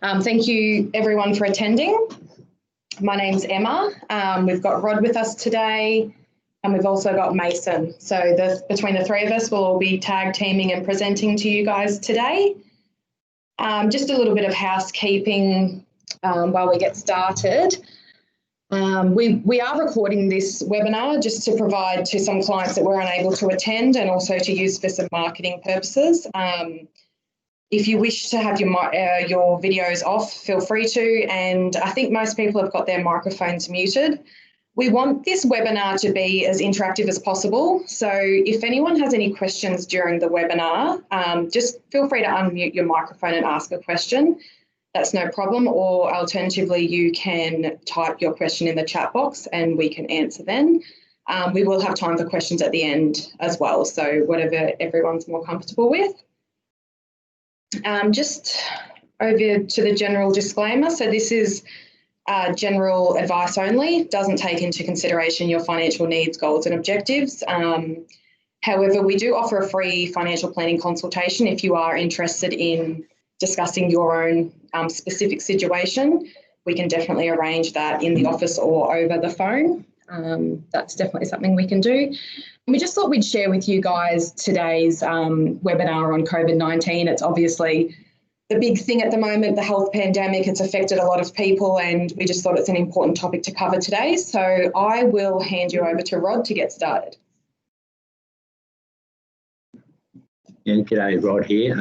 Thank you everyone for attending. My name's Emma. We've got Rod with us today, and we've also got Mason. So between the three of us, we'll all be tag teaming and presenting to you guys today. Just a little bit of housekeeping while we get started. We are recording this webinar just to provide to some clients that were unable to attend and also to use for some marketing purposes. If you wish to have your videos off, feel free to, and I think most people have got their microphones muted. We want this webinar to be as interactive as possible, so if anyone has any questions during the webinar, just feel free to unmute your microphone and ask a question. That's no problem, or alternatively you can type your question in the chat box and we can answer then. We will have time for questions at the end as well, so whatever everyone's more comfortable with. Just over to the general disclaimer. So this is general advice only, doesn't take into consideration your financial needs, goals and objectives. However, we do offer a free financial planning consultation if you are interested in discussing your own specific situation. We can definitely arrange that in the office or over the phone. That's definitely something we can do. And we just thought we'd share with you guys today's webinar on COVID-19. It's obviously the big thing at the moment, the health pandemic. It's affected a lot of people, and we just thought it's an important topic to cover today. So I will hand you over to Rod to get started. Yeah, g'day, Rod here.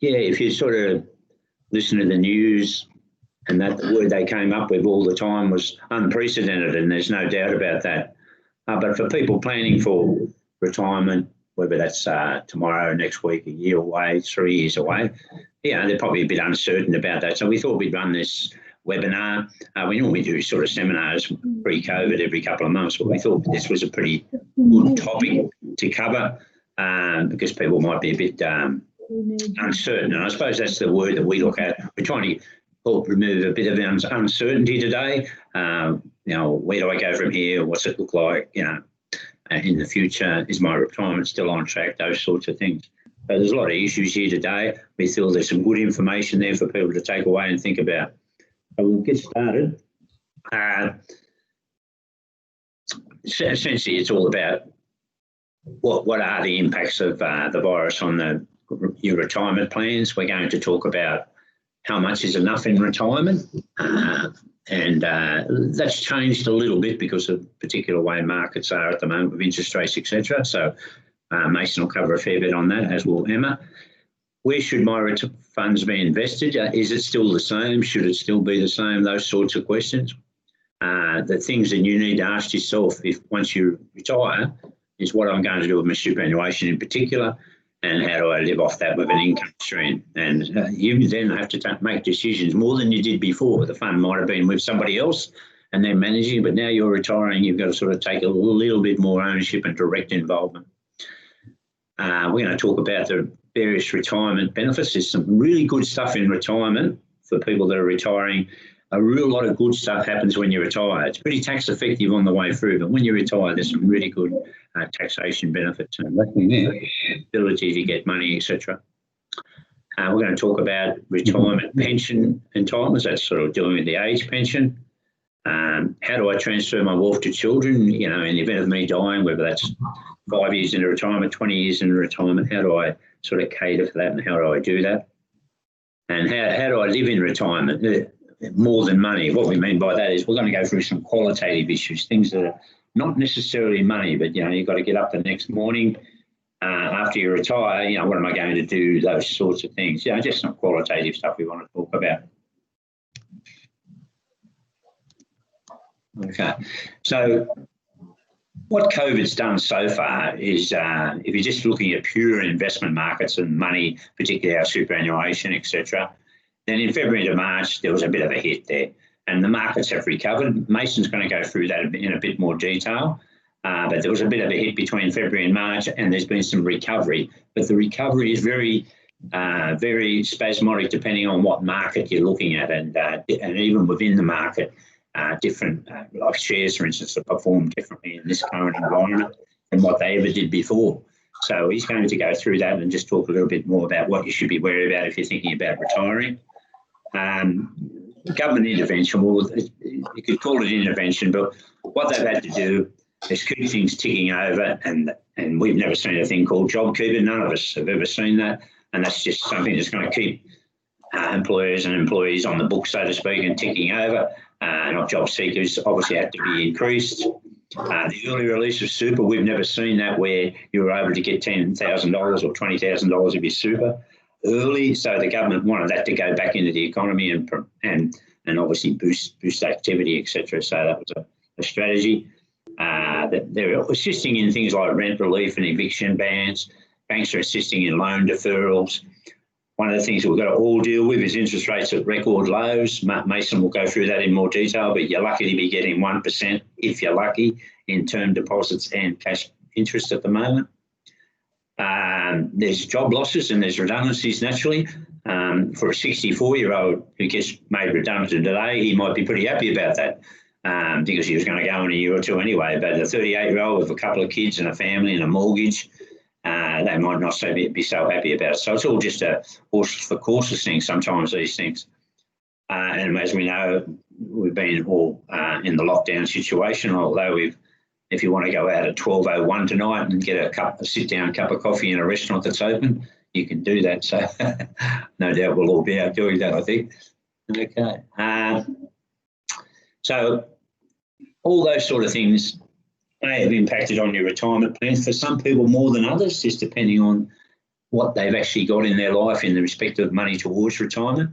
Yeah, if you sort of listen to the news, and that the word they came up with all the time was unprecedented, and there's no doubt about that. But for people planning for retirement, whether that's tomorrow, next week, a year away, 3 years away, they're probably a bit uncertain about that. So we thought we'd run this webinar. We normally do sort of seminars pre-COVID every couple of months, but we thought this was a pretty good topic to cover because people might be a bit uncertain. And I suppose that's the word that we look at. We're trying to help remove a bit of uncertainty today. Where do I go from here? What's it look like? In the future, is my retirement still on track? Those sorts of things. So there's a lot of issues here today. We feel there's some good information there for people to take away and think about. So we'll get started. Essentially, it's all about what are the impacts of the virus on your retirement plans. We're going to talk about how much is enough in retirement, and that's changed a little bit because of the particular way markets are at the moment with interest rates, etc. So Mason will cover a fair bit on that, as will Emma. Where should my funds be invested? Is it still the same? Should it still be the same? Those sorts of questions. The things that you need to ask yourself once you retire is what I'm going to do with my superannuation in particular, and how do I live off that with an income stream? And you then have to make decisions more than you did before. The fund might have been with somebody else and they're managing, but now you're retiring, you've got to sort of take a little bit more ownership and direct involvement. We're going to talk about the various retirement benefits. There's some really good stuff in retirement for people that are retiring. A real lot of good stuff happens when you retire. It's pretty tax effective on the way through, but when you retire, there's some really good taxation benefits and ability to get money, etc. We're going to talk about retirement pension entitlements. That's sort of dealing with the age pension. How do I transfer my wealth to children? In the event of me dying, whether that's 5 years into retirement, 20 years into retirement, how do I sort of cater for that, and how do I do that? And how do I live in retirement? More than money. What we mean by that is we're going to go through some qualitative issues, things that are not necessarily money, but you've got to get up the next morning after you retire. What am I going to do? Those sorts of things. Just some qualitative stuff we want to talk about. Okay, so what COVID's done so far is, if you're just looking at pure investment markets and money, particularly our superannuation, etc., then in February to March, there was a bit of a hit there, and the markets have recovered. Mason's going to go through that in a bit more detail, but there was a bit of a hit between February and March, and there's been some recovery. But the recovery is very spasmodic depending on what market you're looking at, and even within the market, different like shares, for instance, have performed differently in this current environment than what they ever did before. So he's going to go through that and just talk a little bit more about what you should be wary about if you're thinking about retiring. Government intervention, well, you could call it intervention, but what they've had to do is keep things ticking over, and we've never seen a thing called JobKeeper. None of us have ever seen that, and that's just something that's going to keep employers and employees on the book, so to speak, and ticking over. Not job seekers obviously had to be increased. The early release of super, we've never seen that, where you were able to get $10,000 or $20,000 of your super early. So the government wanted that to go back into the economy and obviously boost activity, etc. So that was a strategy. That they're assisting in things like rent relief and eviction bans. Banks are assisting in loan deferrals. One of the things we've got to all deal with is interest rates at record lows. Mason will go through that in more detail, but you're lucky to be getting 1%, if you're lucky, in term deposits and cash interest at the moment. There's job losses and there's redundancies naturally. For a 64-year-old who gets made redundant today, he might be pretty happy about that because he was going to go in a year or two anyway. But a 38-year-old with a couple of kids and a family and a mortgage, they might not be so happy about it. So it's all just a horse for courses thing sometimes, these things. And as we know, we've been all in the lockdown situation, although if you want to go out at 12:01 tonight and get a sit-down cup of coffee in a restaurant that's open, you can do that. So no doubt we'll all be out doing that, I think. Okay. So all those sort of things may have impacted on your retirement plans. For some people more than others, just depending on what they've actually got in their life in the respect of money towards retirement.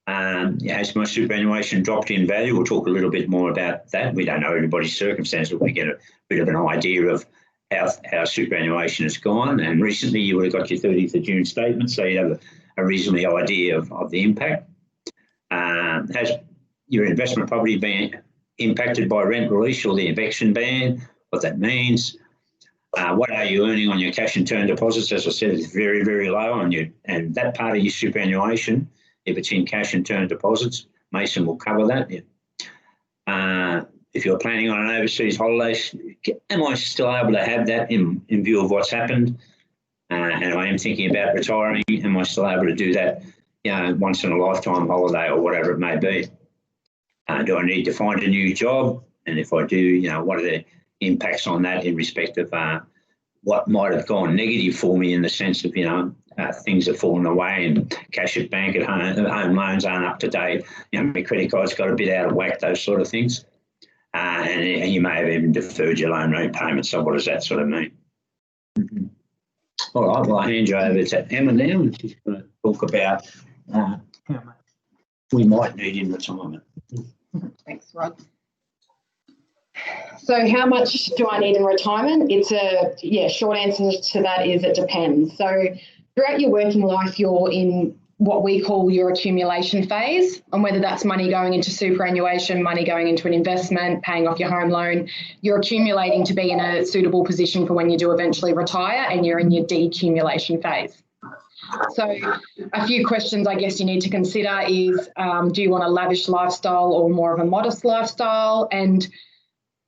Has my superannuation dropped in value? We'll talk a little bit more about that. We don't know everybody's circumstances, but we get a bit of an idea of how superannuation has gone. And recently you would have got your 30th of June statement, so you have a reasonable idea of the impact. Has your investment property been impacted by rent release or the eviction ban? What that means? What are you earning on your cash and term deposits? As I said, it's very, very low on you, and that part of your superannuation, if it's in cash and term deposits, Mason will cover that. If you're planning on an overseas holiday, am I still able to have that in view of what's happened? And I am thinking about retiring. Am I still able to do that, once in a lifetime holiday or whatever it may be? Do I need to find a new job? And if I do, what are the impacts on that in respect of what might have gone negative for me in the sense of, things have fallen away and cash at bank at home loans aren't up to date. My credit card's got a bit out of whack, those sort of things. And you may have even deferred your loan repayment. So what does that sort of mean? Mm-hmm. All right, well, I'll hand you over to Emma now, and she's going to talk about how much we might need in retirement. Thanks, Rod. So how much do I need in retirement? Short answer to that is it depends. So throughout your working life, you're in what we call your accumulation phase, and whether that's money going into superannuation, money going into an investment, paying off your home loan, you're accumulating to be in a suitable position for when you do eventually retire, and you're in your decumulation phase. So a few questions I guess you need to consider is, do you want a lavish lifestyle or more of a modest lifestyle? And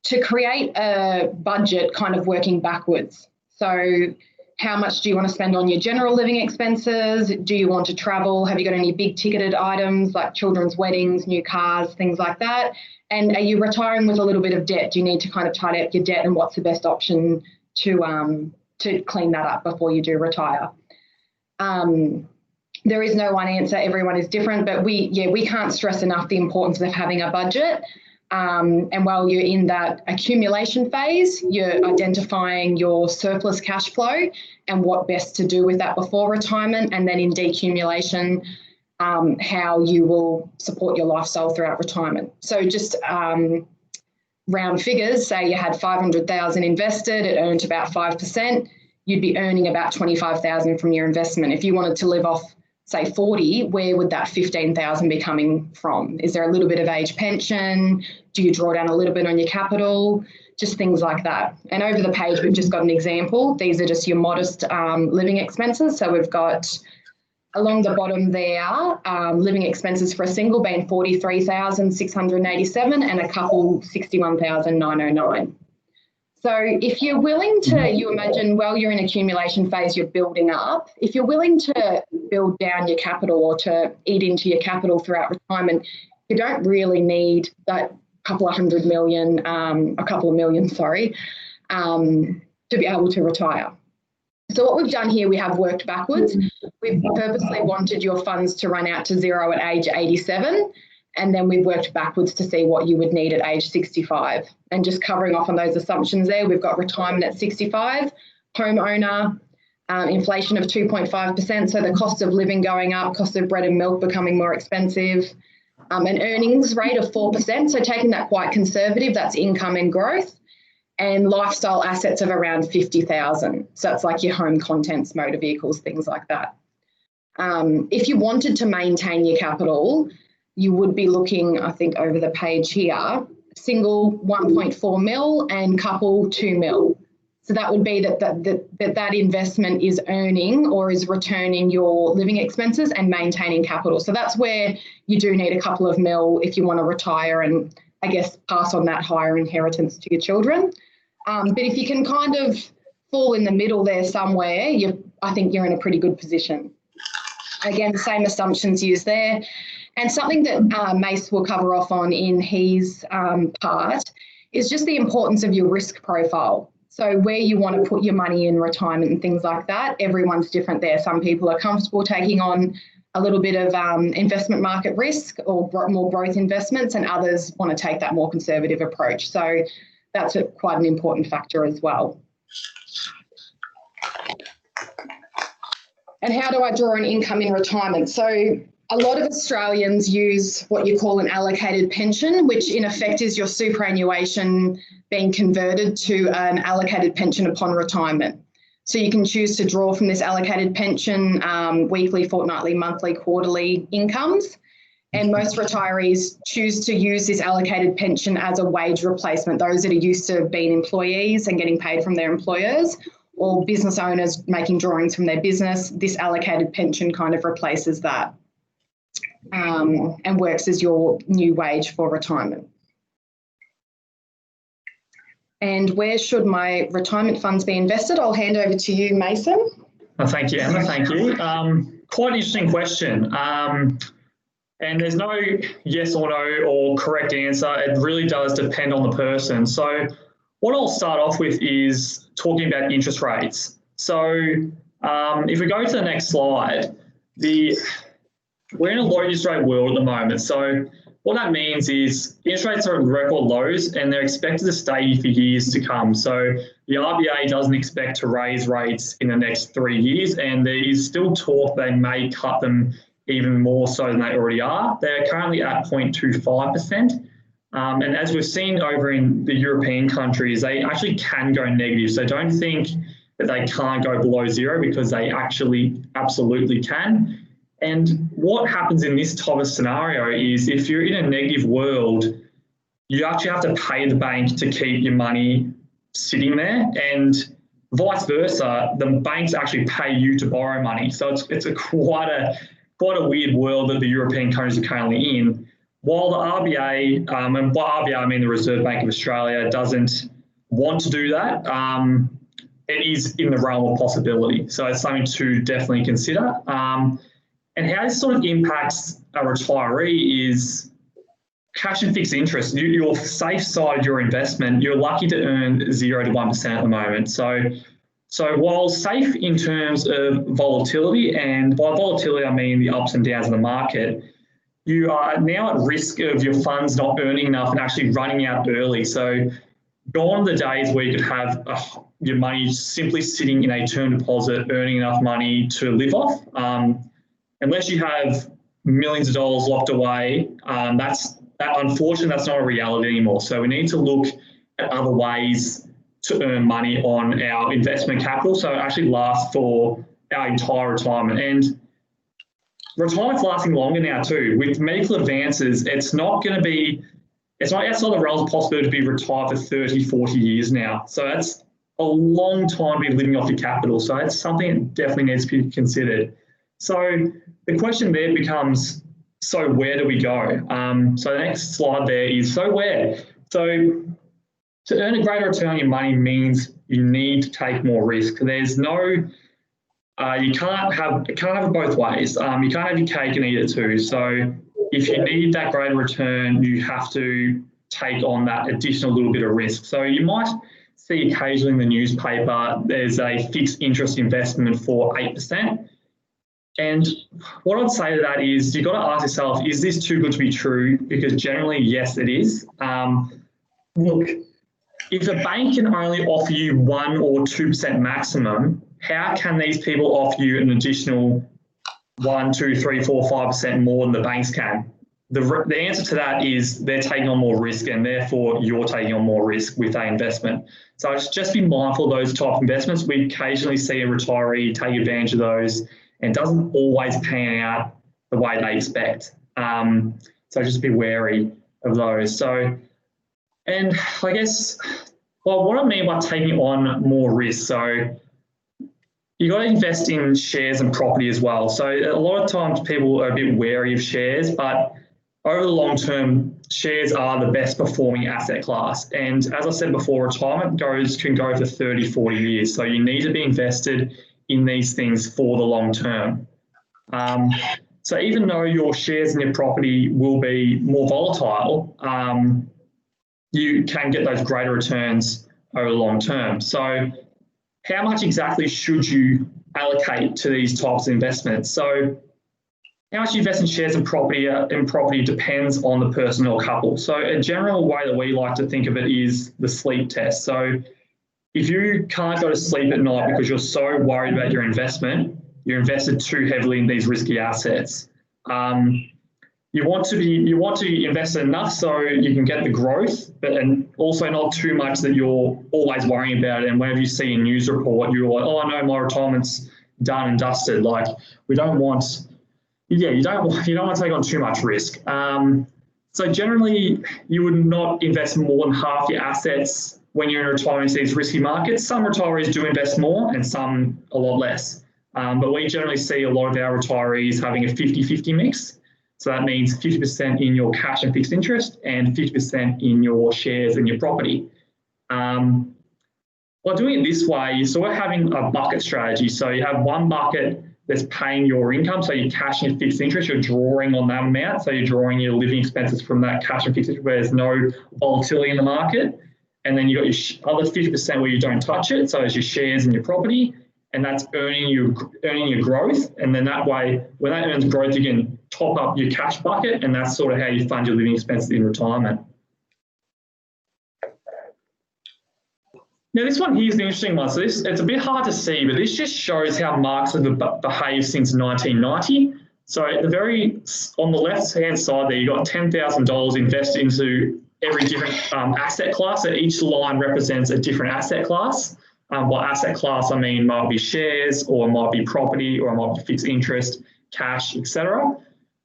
to create a budget kind of working backwards. So how much do you want to spend on your general living expenses? Do you want to travel? Have you got any big ticketed items like children's weddings, new cars, things like that? And are you retiring with a little bit of debt? Do you need to kind of tidy up your debt, and what's the best option to clean that up before you do retire? There is no one answer. Everyone is different, but we can't stress enough the importance of having a budget. And while you're in that accumulation phase, you're identifying your surplus cash flow and what best to do with that before retirement, and then in decumulation, how you will support your lifestyle throughout retirement. So just round figures, say you had 500,000 invested, it earned about 5%, you'd be earning about 25,000 from your investment. If you wanted to live off, say 40, where would that 15,000 be coming from? Is there a little bit of age pension? Do you draw down a little bit on your capital? Just things like that. And over the page, we've just got an example. These are just your modest living expenses. So we've got along the bottom there, living expenses for a single being 43,687 and a couple 61,909. So if you're willing to, you imagine while you're in accumulation phase, you're building up. If you're willing to build down your capital or to eat into your capital throughout retirement, you don't really need that couple of million, to be able to retire. So what we've done here, we have worked backwards. We've purposely wanted your funds to run out to zero at age 87. And then we worked backwards to see what you would need at age 65. And just covering off on those assumptions there, we've got retirement at 65, homeowner, inflation of 2.5%, so the cost of living going up, cost of bread and milk becoming more expensive, an earnings rate of 4%, so taking that quite conservative, that's income and growth, and lifestyle assets of around 50,000. So that's like your home contents, motor vehicles, things like that. If you wanted to maintain your capital, you would be looking, I think over the page here, single 1.4 mil and couple 2 mil. So that would be that investment is earning or is returning your living expenses and maintaining capital. So that's where you do need a couple of mil if you want to retire and I guess pass on that higher inheritance to your children. But if you can kind of fall in the middle there somewhere, I think you're in a pretty good position. Again, the same assumptions used there. And something that Mace will cover off on in his part is just the importance of your risk profile. So where you want to put your money in retirement and things like that, everyone's different there. Some people are comfortable taking on a little bit of investment market risk or more growth investments, and others want to take that more conservative approach. So that's quite an important factor as well. And how do I draw an income in retirement? So a lot of Australians use what you call an allocated pension, which in effect is your superannuation being converted to an allocated pension upon retirement. So you can choose to draw from this allocated pension weekly, fortnightly, monthly, quarterly incomes. And most retirees choose to use this allocated pension as a wage replacement, those that are used to being employees and getting paid from their employers, or business owners making drawings from their business. This allocated pension kind of replaces that and works as your new wage for retirement. And where should my retirement funds be invested? I'll hand over to you, Mason. Thank you, Emma. Thank you. Quite an interesting question. And there's no yes or no or correct answer. It really does depend on the person. So what I'll start off with is talking about interest rates. So if we go to the next slide, we're in a low interest rate world at the moment. So what that means is interest rates are at record lows and they're expected to stay for years to come. So the RBA doesn't expect to raise rates in the next 3 years, and there is still talk they may cut them even more so than they already are. They're currently at 0.25%. And as we've seen over in the European countries, they actually can go negative. So don't think that they can't go below zero, because they actually absolutely can. And what happens in this type of scenario is if you're in a negative world, you actually have to pay the bank to keep your money sitting there, and vice versa, the banks actually pay you to borrow money. So it's quite a weird world that the European countries are currently in. While the RBA, and by RBA I mean the Reserve Bank of Australia, doesn't want to do that, it is in the realm of possibility. So it's something to definitely consider. And how this sort of impacts a retiree is cash and fixed interest. Your safe side of your investment, you're lucky to earn 0 to 1% at the moment. So while safe in terms of volatility, and by volatility I mean the ups and downs of the market, you are now at risk of your funds not earning enough and actually running out early. So gone are the days where you could have your money simply sitting in a term deposit, earning enough money to live off. Unless you have millions of dollars locked away, unfortunately, that's not a reality anymore. So we need to look at other ways to earn money on our investment capital, so it actually lasts for our entire retirement. And retirement's lasting longer now too. With medical advances, it's not outside the realms of possibility to be retired for 30, 40 years now. So that's a long time to be living off your capital. So that's something that definitely needs to be considered. So the question there becomes, so where do we go? So the next slide there is, so where? So to earn a greater return on your money means you need to take more risk. There's no, you can't have it both ways. You can't have your cake and eat it too. So if you need that greater return, you have to take on that additional little bit of risk. So you might see occasionally in the newspaper, there's a fixed interest investment for 8%. And what I'd say to that is you've got to ask yourself, is this too good to be true? Because generally, yes, it is. Look, if a bank can only offer you 1 or 2% maximum, how can these people offer you an additional 1, 2, 3, 4, 5% more than the banks can? The answer to that is they're taking on more risk, and therefore you're taking on more risk with that investment. So just be mindful of those type of investments. We occasionally see a retiree take advantage of those, and it doesn't always pan out the way they expect. So just be wary of those. So, and I guess, well, what I mean by taking on more risk, so you got to invest in shares and property as well. So a lot of times people are a bit wary of shares, but over the long term, shares are the best performing asset class. And as I said before, retirement can go for 30, 40 years. So you need to be invested in these things for the long term. So even though your shares and your property will be more volatile, you can get those greater returns over the long term. So how much exactly should you allocate to these types of investments? So how much you invest in shares and property depends on the person or couple. So a general way that we like to think of it is the sleep test. So if you can't go to sleep at night because you're so worried about your investment, you're invested too heavily in these risky assets. You want to invest enough so you can get the growth, and also not too much that you're always worrying about it. And whenever you see a news report, you're like, oh, I know my retirement's done and dusted. Like you don't want to take on too much risk. So generally, you would not invest more than half your assets when you're in retirement into these risky markets. Some retirees do invest more and some a lot less. But we generally see a lot of our retirees having a 50-50 mix. So that means 50% in your cash and fixed interest and 50% in your shares and your property. By doing it this way, you're sort of having a bucket strategy. So you have one bucket that's paying your income, so your cash and fixed interest, you're drawing on that amount. So you're drawing your living expenses from that cash and fixed interest where there's no volatility in the market. And then you've got your other 50% where you don't touch it, so it's your shares and your property, and that's earning your growth. And then that way, when that earns growth, you can top up your cash bucket, and that's sort of how you fund your living expenses in retirement. Now, this one here is an interesting one. So it's a bit hard to see, but this just shows how markets have behaved since 1990. So on the left-hand side there, you've got $10,000 invested into every different asset class. So each line represents a different asset class. By asset class, I mean might be shares, or it might be property, or it might be fixed interest, cash, etc.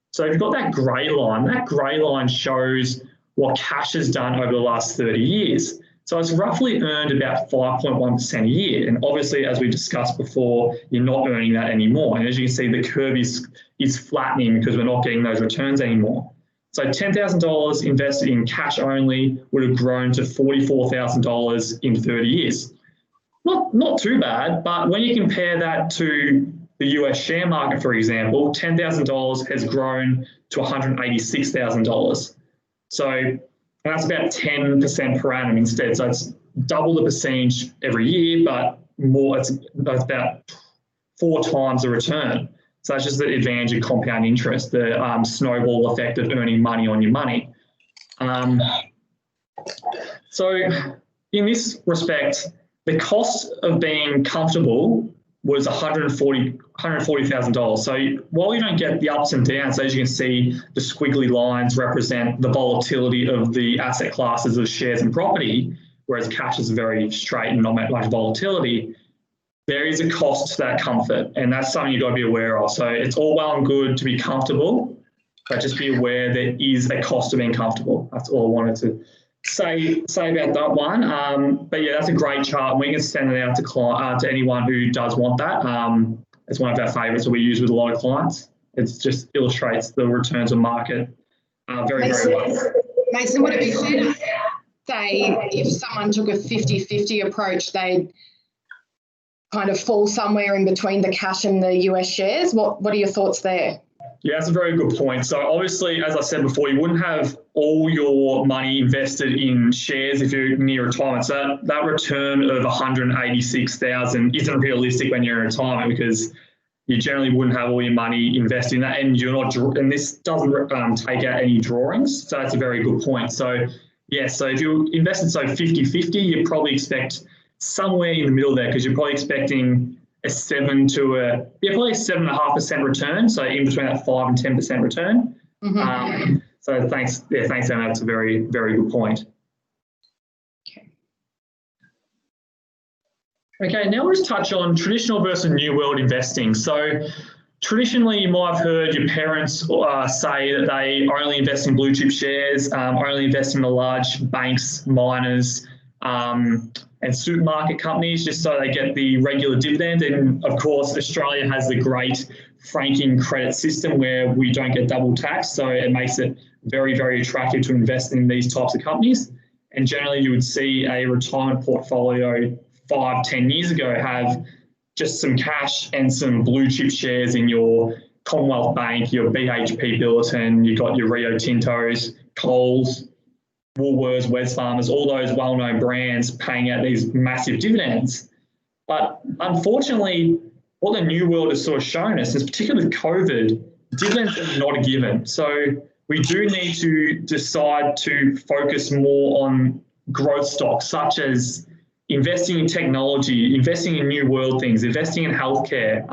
So if you've got that grey line shows what cash has done over the last 30 years. So it's roughly earned about 5.1% a year. And obviously, as we discussed before, you're not earning that anymore. And as you can see, the curve is flattening because we're not getting those returns anymore. So $10,000 invested in cash only would have grown to $44,000 in 30 years. Not too bad, but when you compare that to the US share market, for example, $10,000 has grown to $186,000. So that's about 10% per annum instead. So it's double the percentage every year, but more, it's about 4 times the return. So that's just the advantage of compound interest, the snowball effect of earning money on your money. So in this respect, the cost of being comfortable was $140,000. So while you don't get the ups and downs, as you can see, the squiggly lines represent the volatility of the asset classes of shares and property, whereas cash is very straight and not much volatility. There is a cost to that comfort, and that's something you've got to be aware of. So it's all well and good to be comfortable, but just be aware there is a cost to being comfortable. That's all I wanted to say about that one. But yeah, that's a great chart, and we can send it out to anyone who does want that. It's one of our favourites that we use with a lot of clients. It just illustrates the returns on market very well. Mason, would it be fair? say if someone took a 50-50 approach, they'd kind of fall somewhere in between the cash and the US shares? What are your thoughts there? Yeah, that's a very good point. So obviously, as I said before, you wouldn't have all your money invested in shares if you're near retirement. So that return of 186,000 isn't realistic when you're in retirement, because you generally wouldn't have all your money invested in that, and you're not. And this doesn't take out any drawings. So that's a very good point. So yeah, so if you invested 50-50, you probably expect somewhere in the middle there, because you're probably expecting a 7.5% return. So in between that 5 and 10% return. Mm-hmm. So thanks, Emma. That's a very, very good point. Okay, now let's touch on traditional versus new world investing. So traditionally, you might have heard your parents say that they only invest in blue chip shares, only invest in the large banks, miners, and supermarket companies, just so they get the regular dividend. And of course, Australia has the great franking credit system where we don't get double tax. So it makes it very, very attractive to invest in these types of companies. And generally, you would see a retirement portfolio 5-10 years ago have just some cash and some blue chip shares in your Commonwealth Bank, your BHP Billiton, you've got your Rio Tintos, Coles, Woolworths, Wesfarmers, all those well-known brands paying out these massive dividends. But unfortunately, what the new world has sort of shown us is, particularly with COVID, dividends are not a given. So we do need to decide to focus more on growth stocks, such as investing in technology, investing in new world things, investing in healthcare.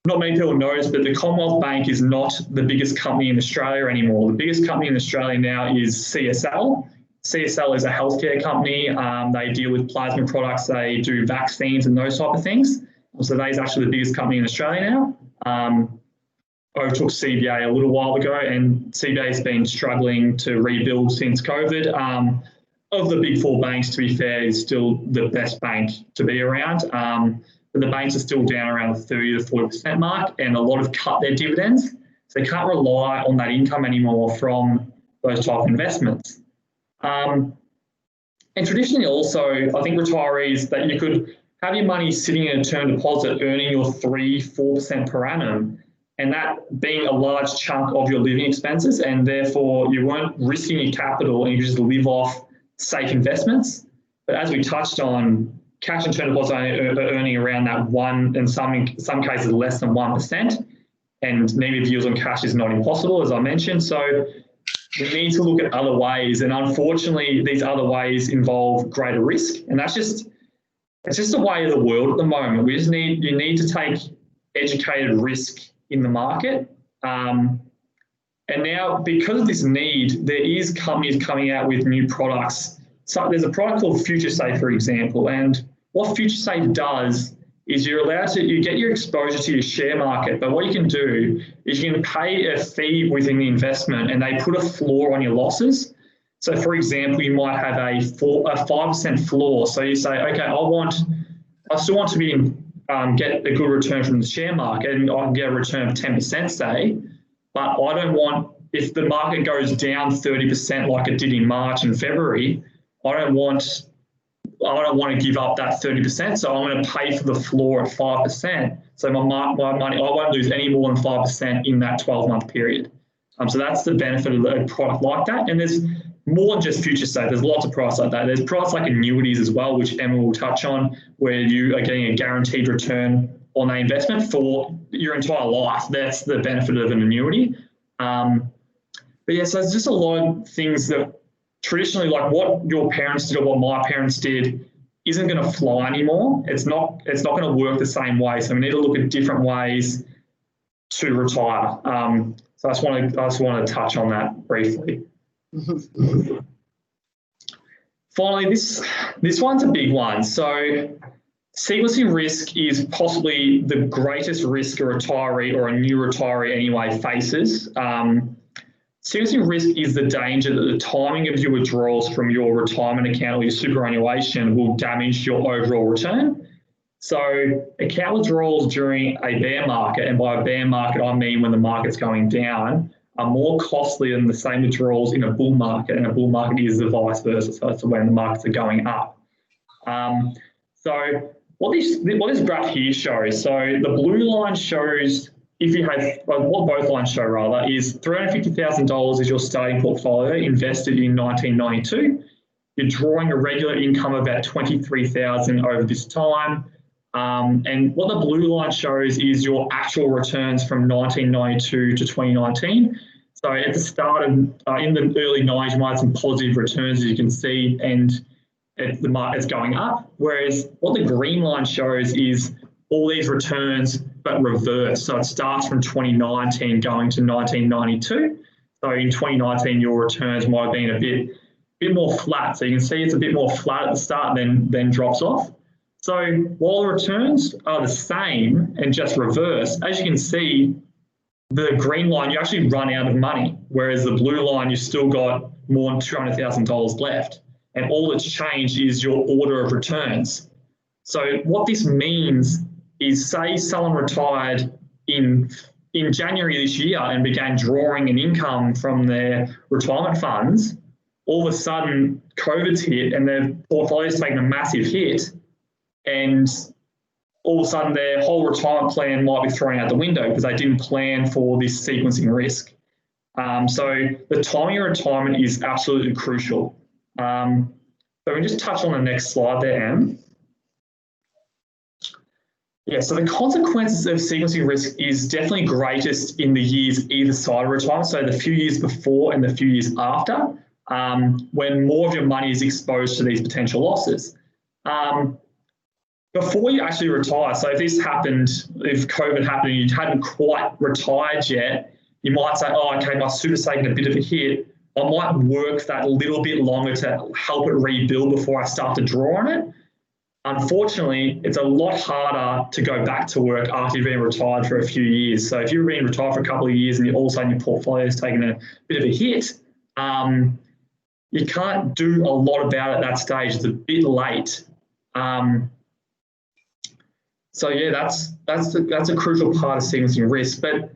Not many people know this, but the Commonwealth Bank is not the biggest company in Australia anymore. The biggest company in Australia now is CSL. CSL is a healthcare company. They deal with plasma products. They do vaccines and those type of things. So they're actually the biggest company in Australia now. Overtook CBA a little while ago, and CBA has been struggling to rebuild since COVID. Of the big four banks, to be fair, is still the best bank to be around. But the banks are still down around the 30 to 40% mark, and a lot have cut their dividends. So they can't rely on that income anymore from those type of investments. And traditionally also, I think retirees, that you could have your money sitting in a term deposit earning your 3-4% per annum, and that being a large chunk of your living expenses, and therefore you weren't risking your capital and you just live off safe investments. But as we touched on, cash and term deposits are earning around that 1%, in some cases less than 1%, and negative yields on cash is not impossible, as I mentioned. So we need to look at other ways, and unfortunately, these other ways involve greater risk, and it's just the way of the world at the moment. You need to take educated risk in the market. And now, because of this need, there is companies coming out with new products. So there's a product called Future Safe, for example, and what Future Safe does is you get your exposure to your share market, but what you can do is you can pay a fee within the investment, and they put a floor on your losses. So for example, you might have a 5% floor. So you say, okay, I still want to get a good return from the share market, and I can get a return of 10%, say, but I don't want, if the market goes down 30% like it did in March and February, I don't want to give up that 30%, so I'm going to pay for the floor at 5%. So my money, I won't lose any more than 5% in that 12-month period. So that's the benefit of a product like that. And there's more than just Future Safe. There's lots of products like that. There's products like annuities as well, which Emma will touch on, where you are getting a guaranteed return on that investment for your entire life. That's the benefit of an annuity. But yeah, so there's just a lot of things that traditionally, like what your parents did or what my parents did, isn't going to fly anymore. It's not going to work the same way. So we need to look at different ways to retire. So I just want to touch on that briefly. Finally, this one's a big one. So sequencing risk is possibly the greatest risk a retiree, or a new retiree anyway, faces. Sequencing risk is the danger that the timing of your withdrawals from your retirement account or your superannuation will damage your overall return. So account withdrawals during a bear market, and by a bear market I mean when the market's going down, are more costly than the same withdrawals in a bull market, and a bull market is the vice versa. So that's when the markets are going up. So what this graph here shows, so the blue line shows, if you have, well, what both lines show rather, is $350,000 is your starting portfolio invested in 1992. You're drawing a regular income of about $23,000 over this time. And what the blue line shows is your actual returns from 1992 to 2019. So at the start of, in the early 90s, you might have some positive returns, as you can see, and the market's going up. Whereas what the green line shows is all these returns, but reverse. So it starts from 2019 going to 1992. So in 2019, your returns might have been a bit more flat. So you can see it's a bit more flat at the start and then drops off. So while the returns are the same and just reverse, as you can see, the green line, you actually run out of money, whereas the blue line, you've still got more than $200,000 left. And all that's changed is your order of returns. So what this means is, say someone retired in January this year and began drawing an income from their retirement funds, all of a sudden COVID's hit and their portfolio's taken a massive hit, and all of a sudden their whole retirement plan might be thrown out the window because they didn't plan for this sequencing risk. So the timing of retirement is absolutely crucial. So we just touch on the next slide there, Em. Yeah, so the consequences of sequencing risk is definitely greatest in the years either side of retirement, so the few years before and the few years after, when more of your money is exposed to these potential losses. Before you actually retire, so if this happened, if COVID happened and you hadn't quite retired yet, you might say, oh, okay, my super's taken a bit of a hit. I might work that a little bit longer to help it rebuild before I start to draw on it. Unfortunately, it's a lot harder to go back to work after you've been retired for a few years. So if you've been retired for a couple of years and all of a sudden your portfolio has taken a bit of a hit, you can't do a lot about it at that stage. It's a bit late. So yeah, that's a crucial part of sequencing risk. But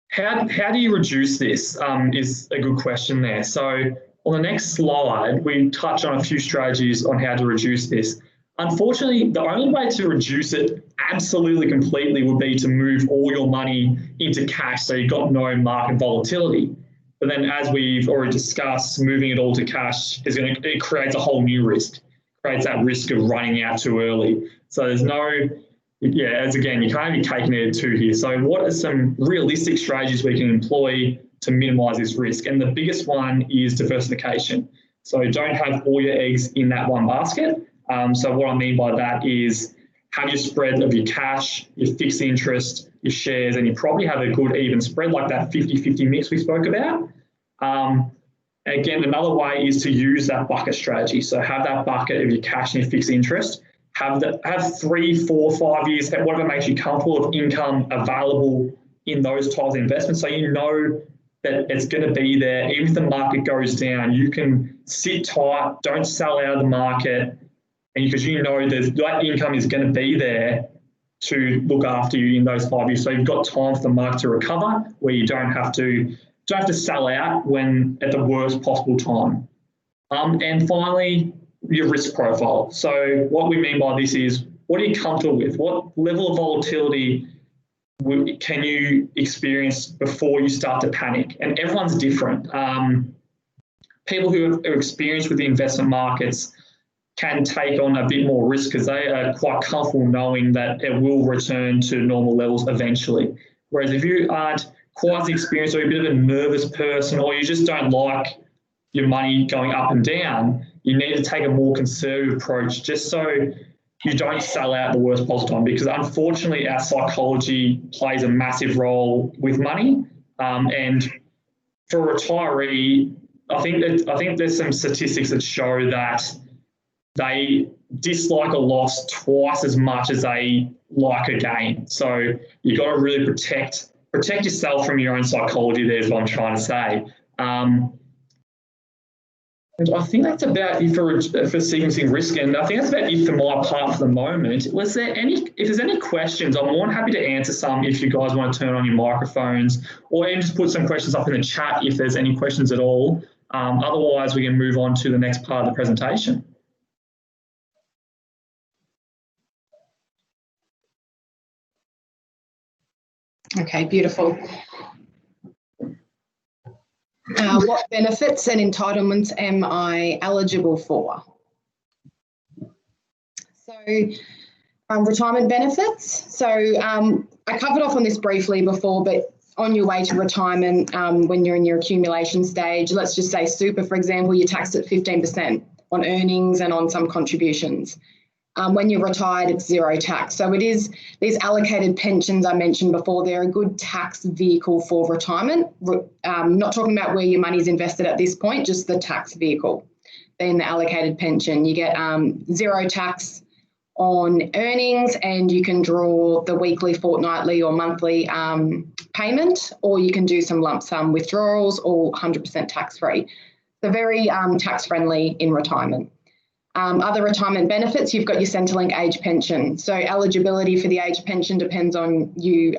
how do you reduce this is a good question there. So on the next slide, we touch on a few strategies on how to reduce this. Unfortunately, the only way to reduce it absolutely completely would be to move all your money into cash, so you've got no market volatility. But then, as we've already discussed, moving it all to cash it creates a whole new risk, creates that risk of running out too early. So there's no, as again, you can't be taking it too here. So what are some realistic strategies we can employ to minimize this risk? And the biggest one is diversification. So don't have all your eggs in that one basket. So what I mean by that is have your spread of your cash, your fixed interest, your shares, and you probably have a good even spread like that 50-50 mix we spoke about. Again, another way is to use that bucket strategy. So have that bucket of your cash and your fixed interest. Have 3, 4, 5 years, whatever makes you comfortable, of income available in those types of investments. So you know that it's going to be there. Even if the market goes down, you can sit tight, don't sell out of the market, and because you know that income is going to be there to look after you in those 5 years. So you've got time for the market to recover, where you don't have to sell out when at the worst possible time. And finally, your risk profile. So what we mean by this is, what are you comfortable with? What level of volatility can you experience before you start to panic? And everyone's different. People who are experienced with the investment markets can take on a bit more risk because they are quite comfortable knowing that it will return to normal levels eventually. Whereas if you aren't quite as experienced, or you're a bit of a nervous person, or you just don't like your money going up and down, you need to take a more conservative approach just so you don't sell out the worst possible time, because unfortunately our psychology plays a massive role with money. And for a retiree, I think there's some statistics that show that they dislike a loss twice as much as they like a gain. So you've got to really protect yourself from your own psychology. There's what I'm trying to say. And I think that's about it for sequencing risk, and I think that's about it for my part for the moment. If there's any questions, I'm more than happy to answer some if you guys want to turn on your microphones, or even just put some questions up in the chat if there's any questions at all. Otherwise, we can move on to the next part of the presentation. Okay, beautiful. What benefits and entitlements am I eligible for? So, retirement benefits. So I covered off on this briefly before, but on your way to retirement, when you're in your accumulation stage, let's just say super, for example, you're taxed at 15% on earnings and on some contributions. When you're retired, it's zero tax. So it is these allocated pensions I mentioned before, they're a good tax vehicle for retirement. Not talking about where your money's invested at this point, just the tax vehicle. Then the allocated pension, you get zero tax on earnings, and you can draw the weekly, fortnightly or monthly payment, or you can do some lump sum withdrawals, all 100% tax free. So very tax friendly in retirement. Other retirement benefits, you've got your Centrelink age pension. So eligibility for the age pension depends on you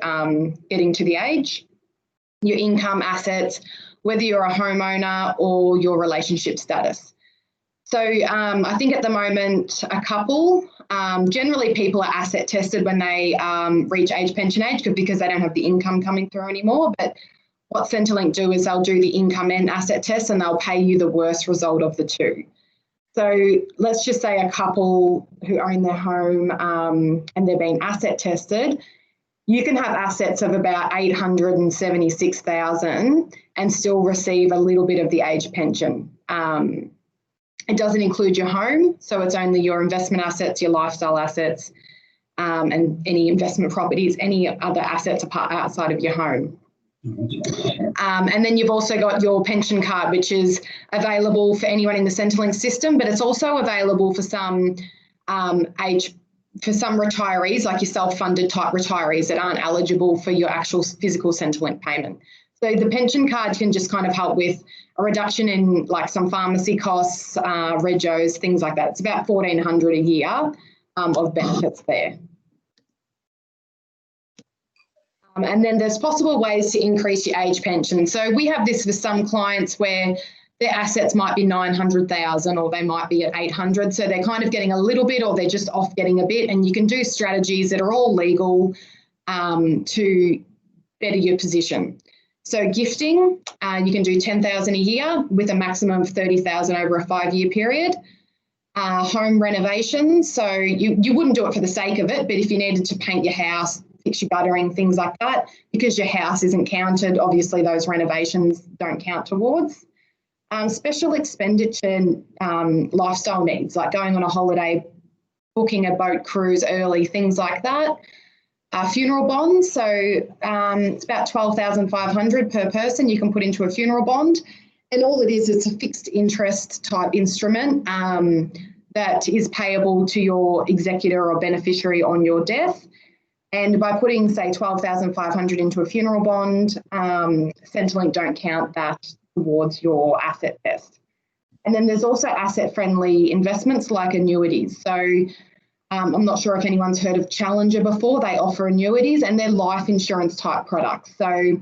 getting to the age, your income, assets, whether you're a homeowner or your relationship status. So I think at the moment, a couple, generally people are asset tested when they reach age pension age because they don't have the income coming through anymore. But what Centrelink do is they'll do the income and asset test, and they'll pay you the worst result of the two. So let's just say a couple who own their home and they're being asset tested, you can have assets of about 876,000 and still receive a little bit of the age pension. It doesn't include your home, so it's only your investment assets, your lifestyle assets, and any investment properties, any other assets outside of your home. And then you've also got your pension card, which is available for anyone in the Centrelink system, but it's also available for some retirees, like your self-funded type retirees that aren't eligible for your actual physical Centrelink payment. So the pension card can just kind of help with a reduction in like some pharmacy costs, regos, things like that. It's about $1,400 a year of benefits there. And then there's possible ways to increase your age pension. So we have this for some clients where their assets might be 900,000 or they might be at 800. So they're kind of getting a little bit, or they're just off getting a bit. And you can do strategies that are all legal to better your position. So gifting, you can do 10,000 a year with a maximum of 30,000 over a 5-year period. Home renovations, so you wouldn't do it for the sake of it, but if you needed to paint your house, fix your guttering, things like that, because your house isn't counted, obviously those renovations don't count towards. Special expenditure lifestyle needs, like going on a holiday, booking a boat cruise early, things like that. Funeral bonds, so it's about $12,500 per person you can put into a funeral bond. And all it is, it's a fixed interest type instrument that is payable to your executor or beneficiary on your death. And by putting, say, $12,500 into a funeral bond, Centrelink don't count that towards your asset test. And then there's also asset-friendly investments like annuities. So I'm not sure if anyone's heard of Challenger before. They offer annuities, and they're life insurance type products. So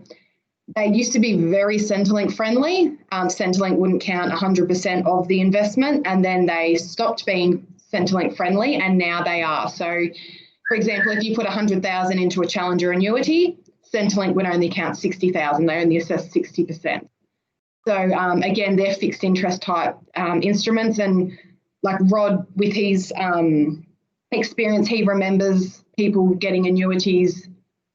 they used to be very Centrelink friendly. Centrelink wouldn't count 100% of the investment, and then they stopped being Centrelink friendly, and now they are. So for example, if you put 100,000 into a Challenger annuity, Centrelink would only count 60,000. They only assess 60%. So again, they're fixed interest type instruments. And like Rod, with his experience, he remembers people getting annuities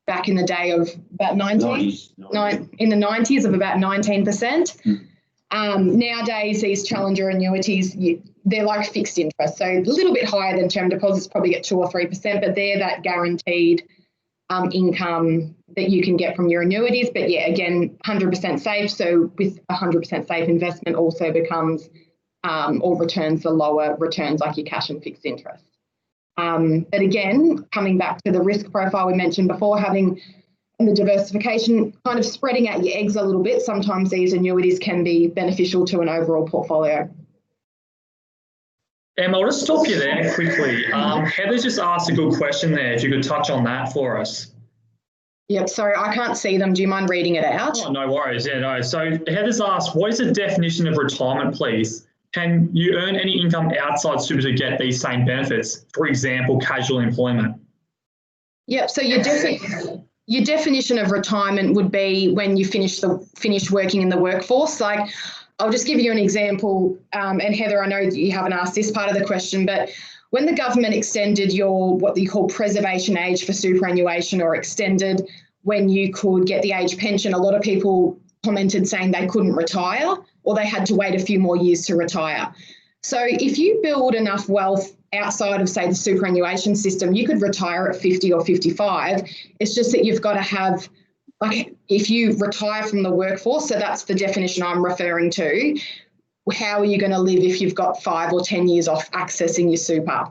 back in the day of about in the 90s of about 19%. Nowadays, these Challenger annuities, they're like fixed interest, so a little bit higher than term deposits, probably get 2 or 3%, but they're that guaranteed income that you can get from your annuities. But yeah, again, 100% safe. So with 100% safe investment also becomes or returns the lower returns like your cash and fixed interest. But again, coming back to the risk profile we mentioned before, having and the diversification, kind of spreading out your eggs a little bit, sometimes these annuities can be beneficial to an overall portfolio. Emma, I'll just stop you there quickly. Heather's just asked a good question there, if you could touch on that for us. Yep, sorry, I can't see them. Do you mind reading it out? Oh, no worries. Yeah, no. So Heather's asked, what is the definition of retirement, please? Can you earn any income outside super to get these same benefits? For example, casual employment. Yep, so your definition of retirement would be when you finish working in the workforce. Like, I'll just give you an example. And Heather, I know you haven't asked this part of the question, but when the government extended what you call preservation age for superannuation, or extended when you could get the age pension, a lot of people commented saying they couldn't retire, or they had to wait a few more years to retire. So if you build enough wealth outside of, say, the superannuation system, you could retire at 50 or 55. It's just that you've got to have, like, if you retire from the workforce, so that's the definition I'm referring to, how are you going to live if you've got 5 or 10 years off assessing your super?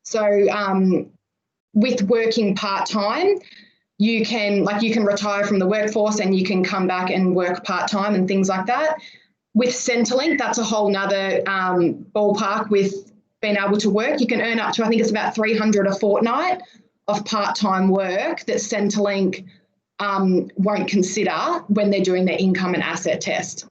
So with working part-time, you can retire from the workforce and you can come back and work part-time and things like that. With Centrelink, that's a whole nother ballpark with being able to work. You can earn up to, I think it's about 300 a fortnight of part-time work that Centrelink won't consider when they're doing their income and asset test.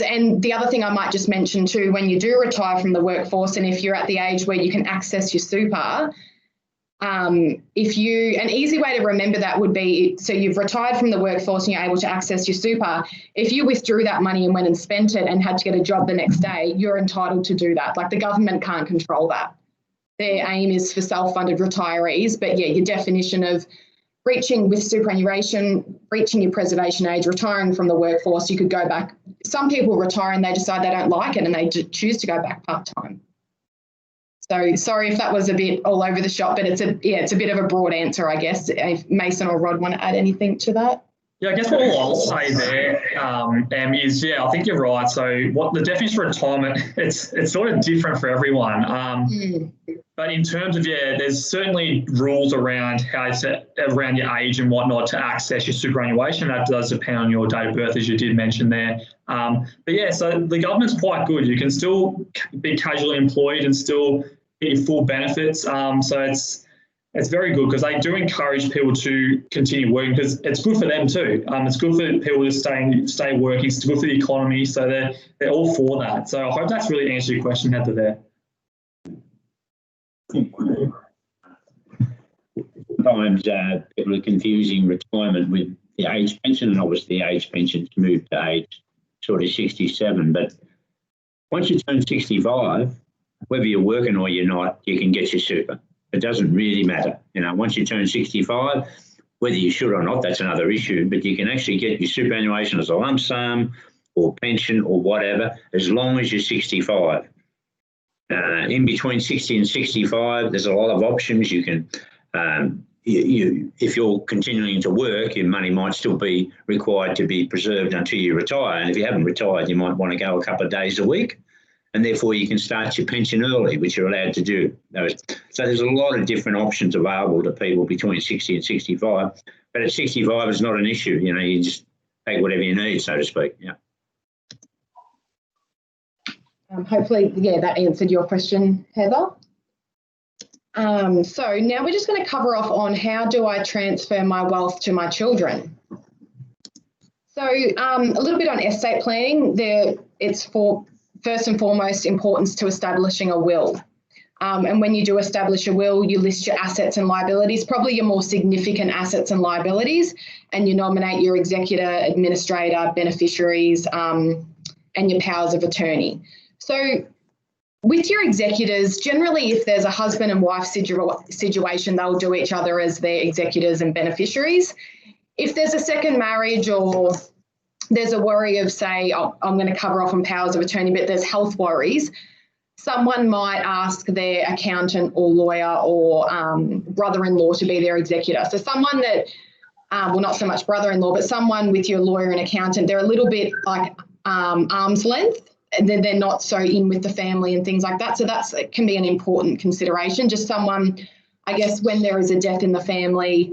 And the other thing I might just mention too, when you do retire from the workforce, and if you're at the age where you can access your super, an easy way to remember that would be, so you've retired from the workforce and you're able to access your super. If you withdrew that money and went and spent it and had to get a job the next day, you're entitled to do that. Like, the government can't control that. Their aim is for self-funded retirees, but yeah, your definition of reaching with superannuation, reaching your preservation age, retiring from the workforce, you could go back. Some people retire and they decide they don't like it and they choose to go back part-time. So sorry if that was a bit all over the shop, but it's a bit of a broad answer, I guess. If Mason or Rod want to add anything to that? Yeah, I guess what I'll say there, Em, is, yeah, I think you're right. So what the definition of retirement, it's sort of different for everyone. But in terms of, there's certainly rules around around your age and whatnot to access your superannuation. That does depend on your date of birth, as you did mention there. But yeah, so the government's quite good. You can still be casually employed and still get your full benefits. So it's very good, because they do encourage people to continue working, because it's good for them too. It's good for people to stay working. It's good for the economy. So they're all for that. So I hope that's really answered your question, Heather, there. Sometimes people are confusing retirement with the age pension, and obviously the age pension's moved to age sort of 67. But once you turn 65, whether you're working or you're not, you can get your super. It doesn't really matter. Once you turn 65, whether you should or not, that's another issue, but you can actually get your superannuation as a lump sum or pension or whatever, as long as you're 65. In between 60 and 65, there's a lot of options. You can, if you're continuing to work, your money might still be required to be preserved until you retire. And if you haven't retired, you might want to go a couple of days a week, and therefore you can start your pension early, which you're allowed to do. So there's a lot of different options available to people between 60 and 65. But at 65, it's not an issue. You just take whatever you need, so to speak. Yeah. Hopefully, that answered your question, Heather. So now we're just going to cover off on how do I transfer my wealth to my children. So a little bit on estate planning. It's for, first and foremost, importance to establishing a will. And when you do establish a will, you list your assets and liabilities, probably your more significant assets and liabilities, and you nominate your executor, administrator, beneficiaries, and your powers of attorney. So with your executors, generally, if there's a husband and wife situation, they'll do each other as their executors and beneficiaries. If there's a second marriage, or there's a worry of, say, I'm going to cover off on powers of attorney, but there's health worries, someone might ask their accountant or lawyer or brother-in-law to be their executor. So someone that, well, not so much brother-in-law, but someone with your lawyer and accountant, they're a little bit like arm's length. And then they're not so in with the family and things like that. So it can be an important consideration. Just someone, I guess, when there is a death in the family,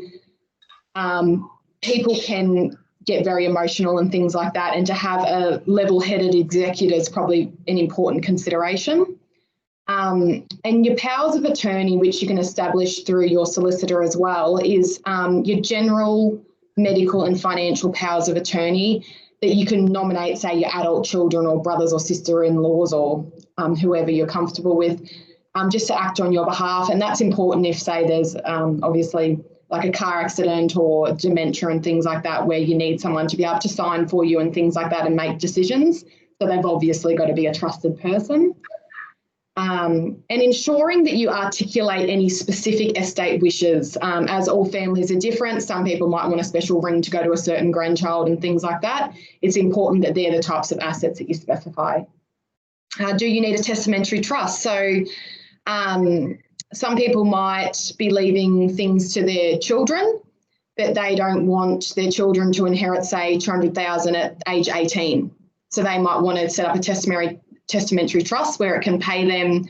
people can get very emotional and things like that. And to have a level-headed executor is probably an important consideration. And your powers of attorney, which you can establish through your solicitor as well, is your general, medical and financial powers of attorney that you can nominate, say, your adult children or brothers or sister-in-laws or whoever you're comfortable with, just to act on your behalf. And that's important if, say, there's obviously like a car accident or dementia and things like that, where you need someone to be able to sign for you and things like that and make decisions. So they've obviously got to be a trusted person. And ensuring that you articulate any specific estate wishes, as all families are different. Some people might want a special ring to go to a certain grandchild and things like that. It's important that they're the types of assets that you specify. Do you need a testamentary trust? So some people might be leaving things to their children, but they don't want their children to inherit, say, $200,000 at age 18. So they might want to set up a testamentary trust where it can pay them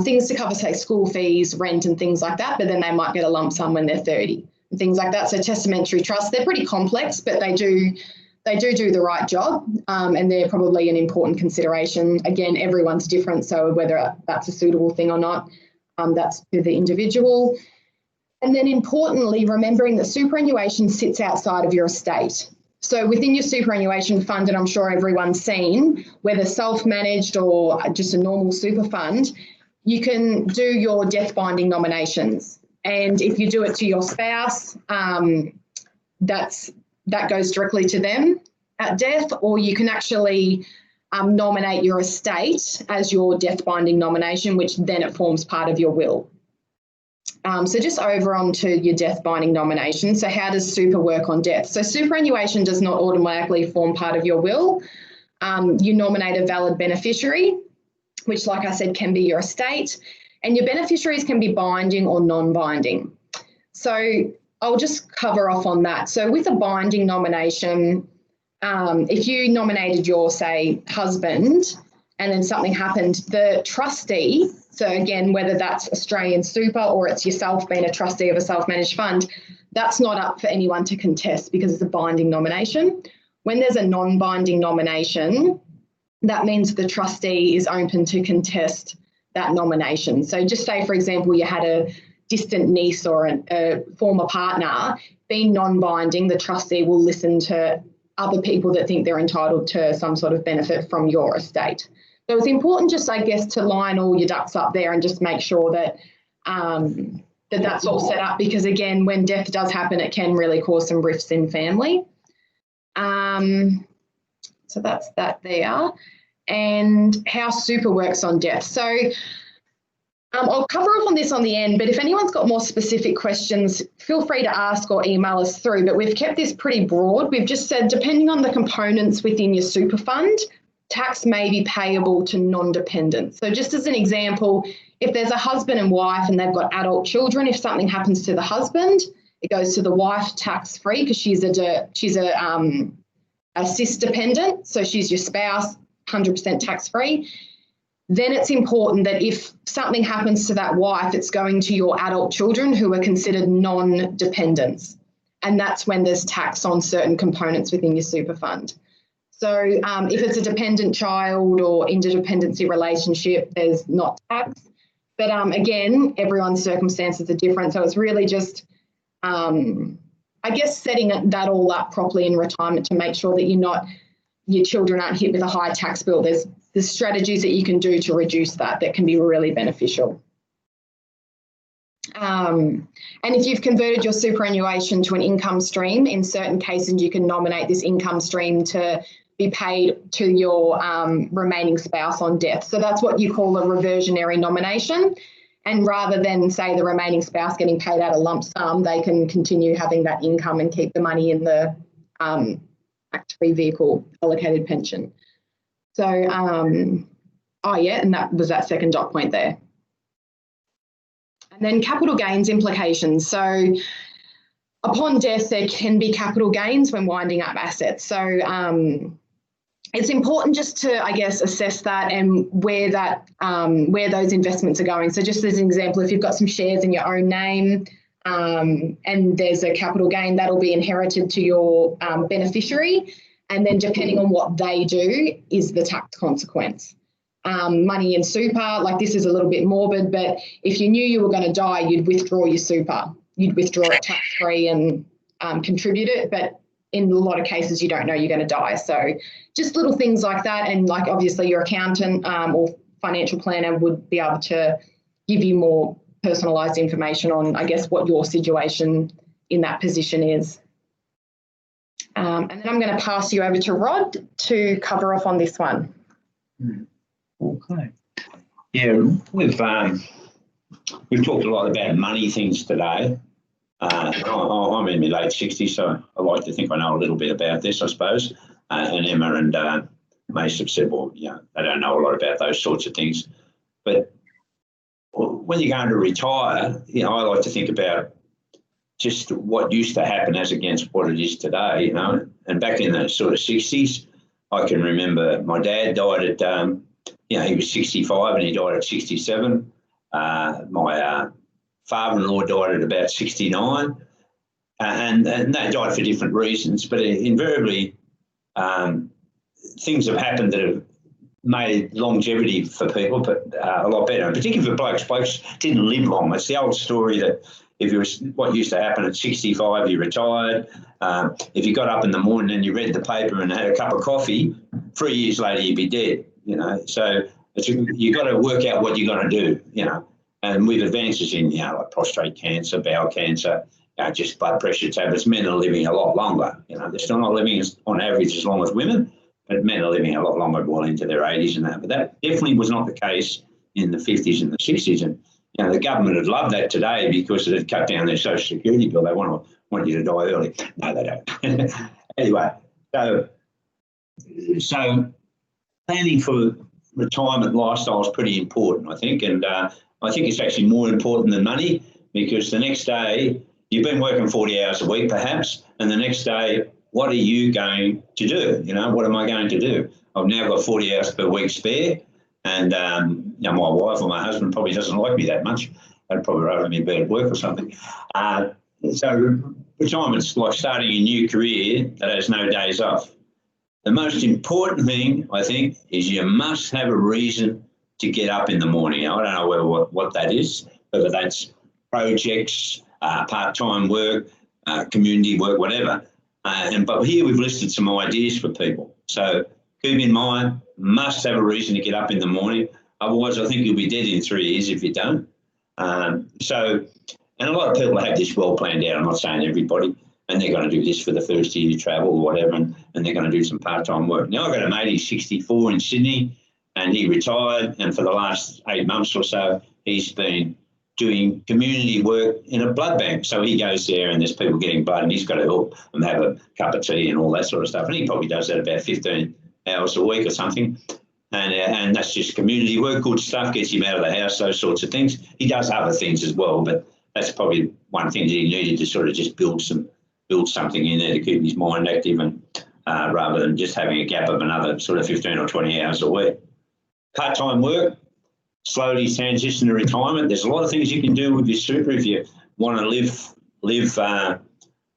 things to cover, say, school fees, rent and things like that, but then they might get a lump sum when they're 30 and things like that. So testamentary trusts, they're pretty complex, but they do the right job, and they're probably an important consideration. Again, everyone's different, so whether that's a suitable thing or not, that's to the individual. And then importantly, remembering that superannuation sits outside of your estate. So within your superannuation fund, and I'm sure everyone's seen, whether self-managed or just a normal super fund, you can do your death binding nominations. And if you do it to your spouse, that goes directly to them at death, or you can actually nominate your estate as your death binding nomination, which then it forms part of your will. So just over onto your death binding nomination. So how does super work on death? So superannuation does not automatically form part of your will. You nominate a valid beneficiary, which, like I said, can be your estate, and your beneficiaries can be binding or non-binding. So I'll just cover off on that. So with a binding nomination, if you nominated your, say, husband and then something happened, the trustee, so again, whether that's Australian Super or it's yourself being a trustee of a self-managed fund, that's not up for anyone to contest because it's a binding nomination. When there's a non-binding nomination, that means the trustee is open to contest that nomination. So just say, for example, you had a distant niece or a former partner, being non-binding, the trustee will listen to other people that think they're entitled to some sort of benefit from your estate. So it's important just, I guess, to line all your ducks up there and just make sure that that's all set up, because, again, when death does happen, it can really cause some rifts in family. So that's that there. And how super works on death. So I'll cover off on this on the end, but if anyone's got more specific questions, feel free to ask or email us through. But we've kept this pretty broad. We've just said, depending on the components within your super fund, tax may be payable to non-dependents. So just as an example, if there's a husband and wife and they've got adult children, if something happens to the husband, it goes to the wife tax-free because she's a cis-dependent, so she's your spouse, 100% tax-free. Then it's important that if something happens to that wife, it's going to your adult children who are considered non-dependents. And that's when there's tax on certain components within your super fund. So if it's a dependent child or interdependency relationship, there's not tax. But again, everyone's circumstances are different. So it's really just, I guess, setting that all up properly in retirement to make sure that your children aren't hit with a high tax bill. There's strategies that you can do to reduce that can be really beneficial. And if you've converted your superannuation to an income stream, in certain cases you can nominate this income stream to be paid to your remaining spouse on death. So that's what you call a reversionary nomination. And rather than, say, the remaining spouse getting paid out a lump sum, they can continue having that income and keep the money in the tax-free vehicle allocated pension. So, and that was that second dot point there. And then capital gains implications. So upon death, there can be capital gains when winding up assets. So it's important just to, I guess, assess that and where those investments are going. So just as an example, if you've got some shares in your own name, and there's a capital gain that'll be inherited to your beneficiary. And then depending on what they do is the tax consequence. Money in super, like this is a little bit morbid, but if you knew you were going to die, you'd withdraw your super. You'd withdraw it tax-free and contribute it. But in a lot of cases, you don't know you're going to die. So just little things like that. And like obviously your accountant or financial planner would be able to give you more personalised information on, I guess, what your situation in that position is. And then I'm going to pass you over to Rod to cover off on this one. Okay. Yeah, we've talked a lot about money things today. I'm in my late 60s, so I like to think I know a little bit about this, I suppose. And Emma and Mace have said, well, you know, they don't know a lot about those sorts of things. But when you're going to retire, you know, I like to think about just what used to happen as against what it is today, you know. And back in the sort of 60s, I can remember my dad died at, you know, he was 65 and he died at 67. My father-in-law died at about 69. And they died for different reasons, but invariably things have happened that have made longevity for people but a lot better, and particularly for blokes. Blokes didn't live long. It's the old story that if you was, what used to happen at 65, you retired. If you got up in the morning and you read the paper and had a cup of coffee, 3 years later you'd be dead, you know. So you've got to work out what you're going to do, you know. And with advances in, you know, like prostate cancer, bowel cancer, just blood pressure tablets, men are living a lot longer. You know, they're still not living on average as long as women, but men are living a lot longer, well into their 80s and that. But that definitely was not the case in the 50s and the 60s. And, you know, the government would love that today because it had cut down their social security bill. They want you to die early. No, they don't. Anyway, so planning for retirement lifestyle is pretty important, I think. And I think it's actually more important than money, because the next day you've been working 40 hours a week perhaps, and the next day, what are you going to do? You know, what am I going to do? I've now got 40 hours per week spare, and you know, my wife or my husband probably doesn't like me that much. They'd probably rather me be at work or something. So retirement's like starting a new career that has no days off. The most important thing, I think, is you must have a reason to get up in the morning. I don't know what that is, whether that's projects, part-time work, community work, whatever. But here we've listed some ideas for people. So keep in mind, must have a reason to get up in the morning. Otherwise, I think you'll be dead in 3 years if you don't. And a lot of people have this well planned out. I'm not saying everybody, and they're going to do this for the first year to travel or whatever, and they're going to do some part-time work. Now, I've got a mate, he's 64 in Sydney, and he retired, and for the last 8 months or so, he's been doing community work in a blood bank. So he goes there and there's people getting blood, and he's got to help them have a cup of tea and all that sort of stuff. And he probably does that about 15 hours a week or something. And that's just community work, good stuff, gets him out of the house, those sorts of things. He does other things as well, but that's probably one thing that he needed to sort of just build something in there to keep his mind active, and rather than just having a gap of another sort of 15 or 20 hours a week. Part-time work, slowly transition to retirement. There's a lot of things you can do with your super if you want to live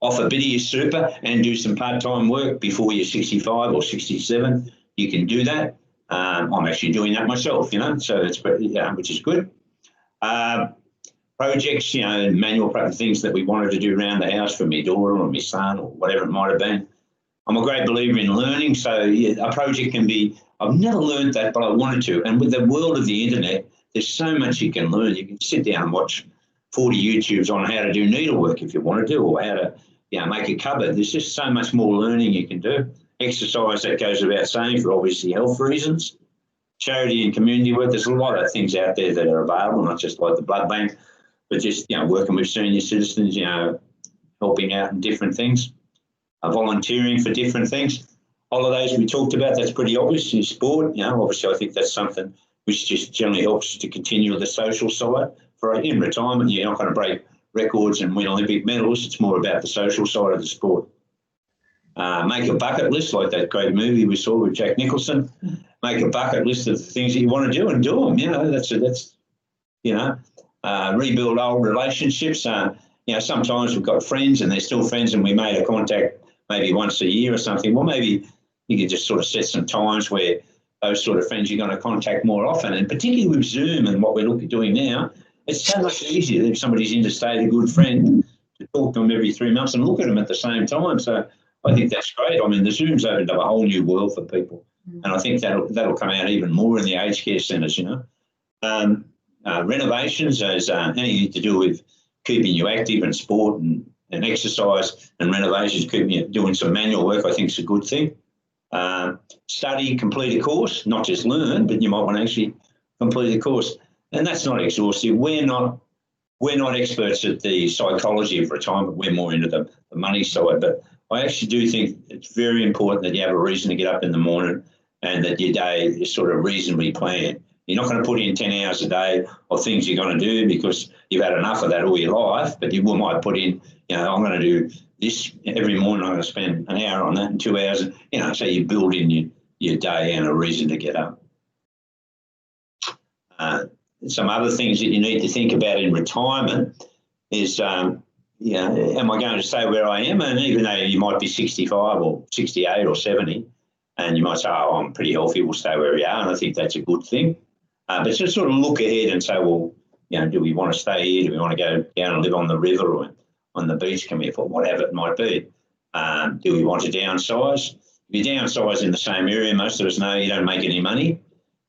off a bit of your super and do some part-time work before you're 65 or 67. You can do that. I'm actually doing that myself, you know, so that's which is good. Projects, you know, manual things that we wanted to do around the house for my daughter or my son or whatever it might have been. I'm a great believer in learning, so yeah, a project can be, I've never learned that, but I wanted to. And with the world of the internet, there's so much you can learn. You can sit down and watch 40 YouTubes on how to do needlework if you want to do, or how to, you know, make a cupboard. There's just so much more learning you can do. Exercise, that goes without saying, for obviously health reasons. Charity and community work, there's a lot of things out there that are available, not just like the blood bank, but just, you know, working with senior citizens, you know, helping out in different things, volunteering for different things. Holidays we talked about, that's pretty obvious in sport. You know, obviously I think that's something which just generally helps to continue the social side. For in retirement, you're not going to break records and win Olympic medals. It's more about the social side of the sport. Make a bucket list, like that great movie we saw with Jack Nicholson. Make a bucket list of the things that you want to do and do them. You know, that's you know, rebuild old relationships. you know, sometimes we've got friends and they're still friends and we made a contact maybe once a year or something. Well, maybe you can just sort of set some times where those sort of friends you're going to contact more often. And particularly with Zoom and what we're doing now, it's so much easier if somebody's interstate, a good friend, to talk to them every 3 months and look at them at the same time. So I think that's great. I mean, the Zoom's opened up a whole new world for people. And I think that'll come out even more in the aged care centres, you know. Renovations as anything to do with keeping you active and sport and exercise, and renovations keeping you doing some manual work, I think is a good thing. Study, complete a course, not just learn, but you might want to actually complete a course. And that's not exhaustive. We're not experts at the psychology of retirement. We're more into the money side. But I actually do think it's very important that you have a reason to get up in the morning and that your day is sort of reasonably planned. You're not going to put in 10 hours a day of things you're going to do because you've had enough of that all your life, but you might put in, you know, I'm going to do this every morning, I'm going to spend an hour on that and 2 hours, you know, so you build in your day and a reason to get up. Some other things that you need to think about in retirement is, you know, am I going to stay where I am? And even though you might be 65 or 68 or 70, and you might say, oh, I'm pretty healthy, we'll stay where we are. And I think that's a good thing. But just sort of look ahead and say, well, you know, do we want to stay here? Do we want to go down and live on the river or on the beach, come here for whatever it might be? Do we want to downsize? If you downsize in the same area, most of us know you don't make any money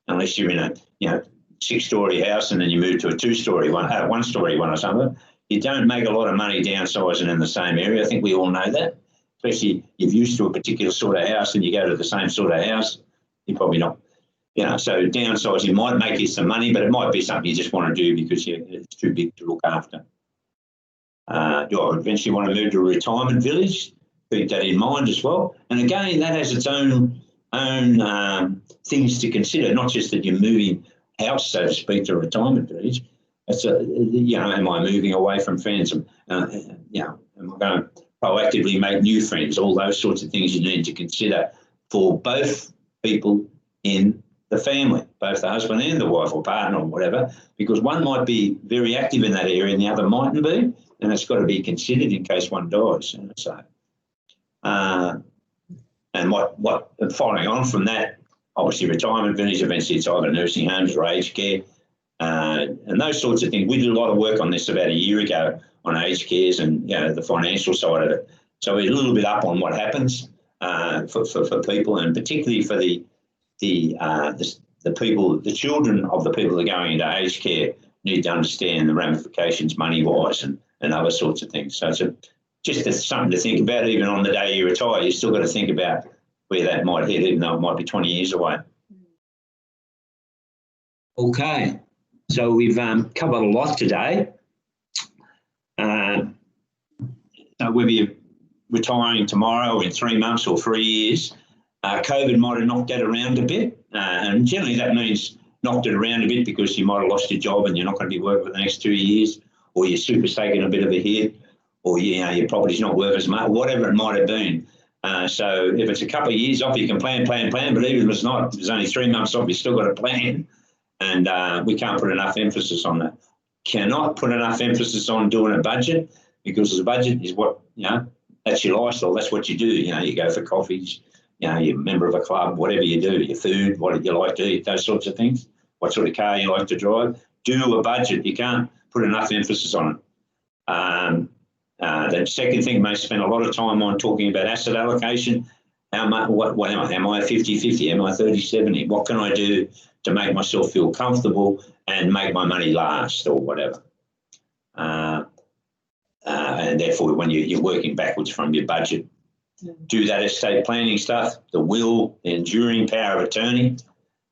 unless you're in a, you know, 6-story house and then you move to a 2-story one-story one or something. You don't make a lot of money downsizing in the same area. I think we all know that. Especially if you're used to a particular sort of house and you go to the same sort of house, you're probably not, you know, so downsizing might make you some money, but it might be something you just want to do because it's too big to look after. Do I eventually want to move to a retirement village? Keep that in mind as well. And again, that has its own things to consider, not just that you're moving house, so to speak, to a retirement village. It's you know, am I moving away from friends? You know, am I going to proactively make new friends? All those sorts of things you need to consider for both people in the family, both the husband and the wife or partner or whatever, because one might be very active in that area and the other mightn't be, and it's got to be considered in case one dies. You know, so, and what following on from that, obviously retirement village, eventually it's either nursing homes or aged care, and those sorts of things. We did a lot of work on this about a year ago on aged cares and, you know, the financial side of it. So we're a little bit up on what happens for people, and particularly for the people, the children of the people that are going into aged care need to understand the ramifications money-wise and other sorts of things. So it's just something to think about. Even on the day you retire, you still got to think about where that might head, even though it might be 20 years away. Okay, so we've covered a lot today. So whether you're retiring tomorrow or in 3 months or 3 years, COVID might have knocked that around a bit. And generally that means knocked it around a bit because you might have lost your job and you're not going to be working for the next 2 years, or your super's taking a bit of a hit, or, you know, your property's not worth as much, whatever it might have been. So if it's a couple of years off, you can plan, but even if it's not, if it's only 3 months off, you've still got a plan. And we can't put enough emphasis on that. Cannot put enough emphasis on doing a budget, because the budget is what, you know, that's your lifestyle, that's what you do. You know, you go for coffees, you know, you're a member of a club, whatever you do, your food, what you like to eat, those sorts of things, what sort of car you like to drive. Do a budget. You can't put enough emphasis on it. The second thing, may spend a lot of time on talking about asset allocation. How much? What am I? Am I 50-50? Am I 30-70? What can I do to make myself feel comfortable and make my money last, or whatever? And therefore, when you're working backwards from your budget, do that estate planning stuff, the will, the enduring power of attorney,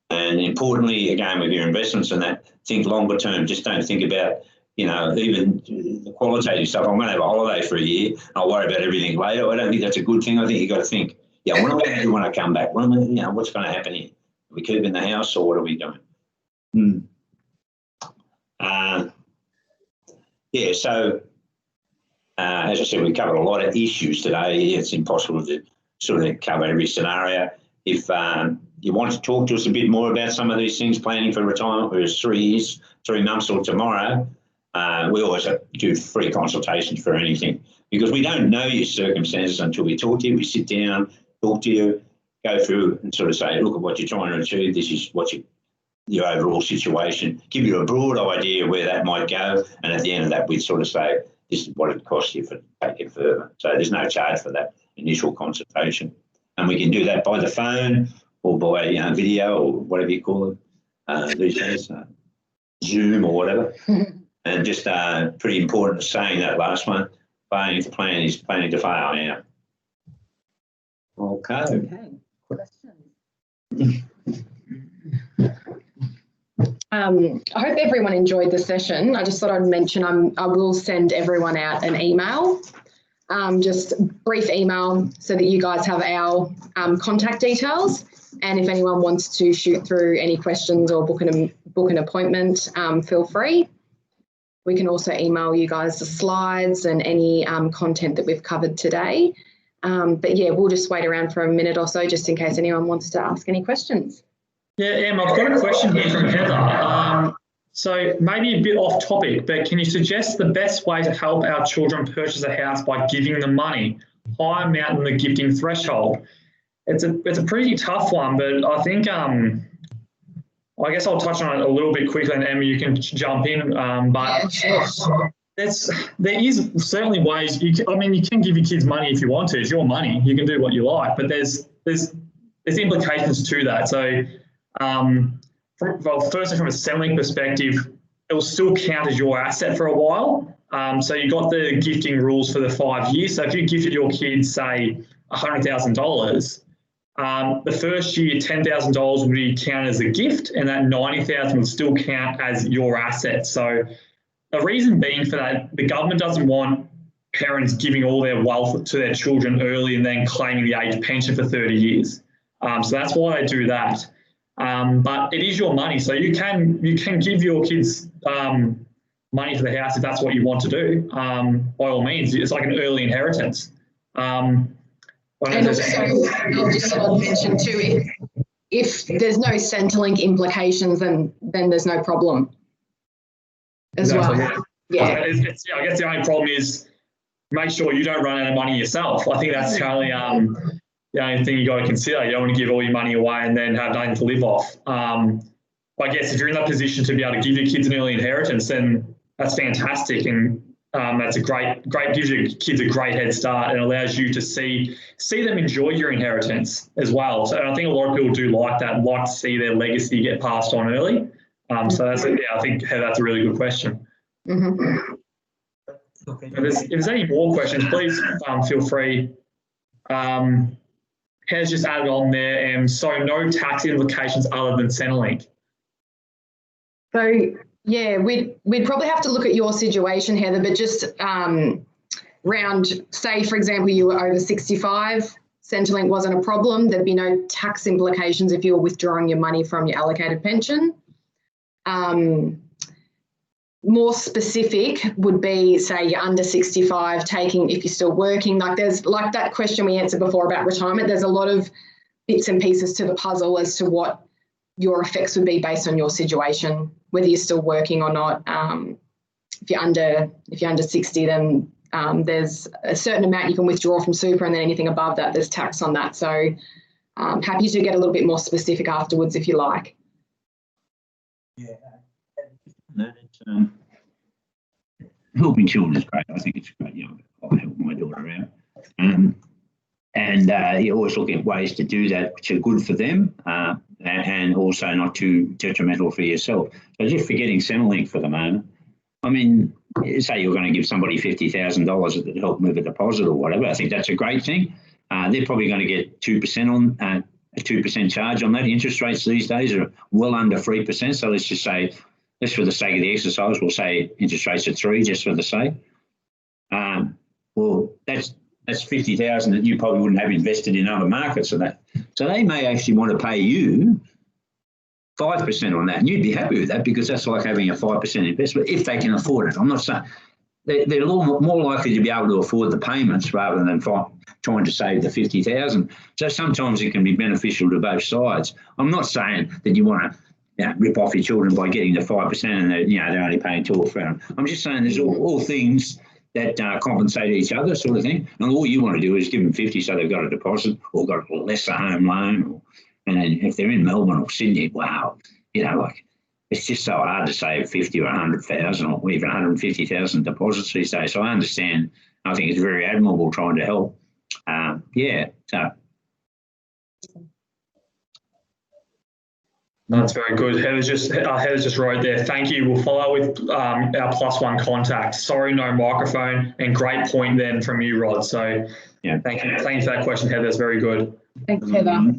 and importantly, again, with your investments and that, think longer term. Just don't think about, you know, even the qualitative stuff. I'm going to have a holiday for a year. I'll worry about everything later. I don't think that's a good thing. I think you've got to think, yeah, what am I going to do when I come back? What's going to happen here? Are we keeping the house, or what are we doing? Yeah, so as I said, we covered a lot of issues today. It's impossible to sort of cover every scenario. If you want to talk to us a bit more about some of these things, planning for retirement, whether it's 3 years, 3 months or tomorrow, We always do free consultations for anything because we don't know your circumstances until we talk to you. We sit down, talk to you, go through and sort of say, look at what you're trying to achieve. This is what your overall situation, give you a broad idea where that might go. And at the end of that, we'd sort of say, this is what it costs you for take it further. So there's no charge for that initial consultation. And we can do that by the phone or by video or whatever you call it these days, Zoom or whatever. And just pretty important saying that last one, failing to plan is planning to fail. Yeah. Okay. Questions? I hope everyone enjoyed the session. I just thought I'd mention I will send everyone out an email, just brief email so that you guys have our contact details. And if anyone wants to shoot through any questions or book an appointment, feel free. We can also email you guys the slides and any content that we've covered today. But yeah, we'll just wait around for a minute or so just in case anyone wants to ask any questions. Yeah, Em, I've got a question here from Heather. So maybe a bit off topic, but can you suggest the best way to help our children purchase a house by giving them money, higher amount than the gifting threshold? It's a pretty tough one, but I think I guess I'll touch on it a little bit quickly, and Emma, you can jump in. But yeah, sure. There is certainly ways you can give your kids money if you want to. It's your money. You can do what you like, but there's implications to that. So, firstly, from a Centrelink perspective, it will still count as your asset for a while. So you got the gifting rules for the 5 years. So if you gifted your kids, say, $100,000, the first year, $10,000 would be counted as a gift, and that $90,000 would still count as your asset. So the reason being for that, the government doesn't want parents giving all their wealth to their children early and then claiming the age pension for 30 years. So that's why they do that. But it is your money, so you can give your kids money for the house if that's what you want to do. By all means, it's like an early inheritance. And also, I'll just mention too, if there's no Centrelink implications, then there's no problem as well. Yeah. I guess the only problem is make sure you don't run out of money yourself. I think that's the only thing you got to consider. You don't want to give all your money away and then have nothing to live off. I guess if you're in that position to be able to give your kids an early inheritance, then that's fantastic, and that's a great gives your kids a great head start and allows you to see them enjoy your inheritance as well. So I think a lot of people do like that, like to see their legacy get passed on early. So I think that's a really good question. Mm-hmm. If there's any more questions, please feel free. Has just added on there, and so no tax implications other than Centrelink. So yeah, we'd probably have to look at your situation, Heather, but just say, for example, you were over 65, Centrelink wasn't a problem, there'd be no tax implications if you were withdrawing your money from your allocated pension. More specific would be, say, you're under 65, if you're still working, there's like that question we answered before about retirement, there's a lot of bits and pieces to the puzzle as to what your effects would be based on your situation, whether you're still working or not. If you're under 60, then there's a certain amount you can withdraw from super, and then anything above that, there's tax on that. So happy to get a little bit more specific afterwards if you like. Yeah. Helping children is great. I think it's great. I help my daughter out. And you always look at ways to do that which are good for them and also not too detrimental for yourself. So just forgetting Centrelink for the moment. I mean, say you're going to give somebody $50,000 to help move a deposit or whatever. I think that's a great thing. They're probably going to get 2% on a 2% charge on that. Interest rates these days are well under 3%. So let's just say, just for the sake of the exercise, we'll say interest rates are 3%, just for the sake. Well, that's 50,000 that you probably wouldn't have invested in other markets and that. So they may actually want to pay you 5% on that, and you'd be happy with that because that's like having a 5% investment if they can afford it. I'm not saying they're more likely to be able to afford the payments rather than trying to save the 50,000. So sometimes it can be beneficial to both sides. I'm not saying that you want to rip off your children by getting the 5% and they're only paying 2 or 3. I'm just saying there's all things that compensate each other, sort of thing. And all you want to do is give them 50 so they've got a deposit or got a lesser home loan. And then if they're in Melbourne or Sydney, wow, it's just so hard to save 50 or 100,000 or even 150,000 deposits these days. So I understand. I think it's very admirable trying to help. So. That's very good. Heather just wrote there, thank you. We'll follow with our +1 contact. Sorry, no microphone. And great point then from you, Rod. So thank you for that question, Heather. That's very good. Thanks, Heather.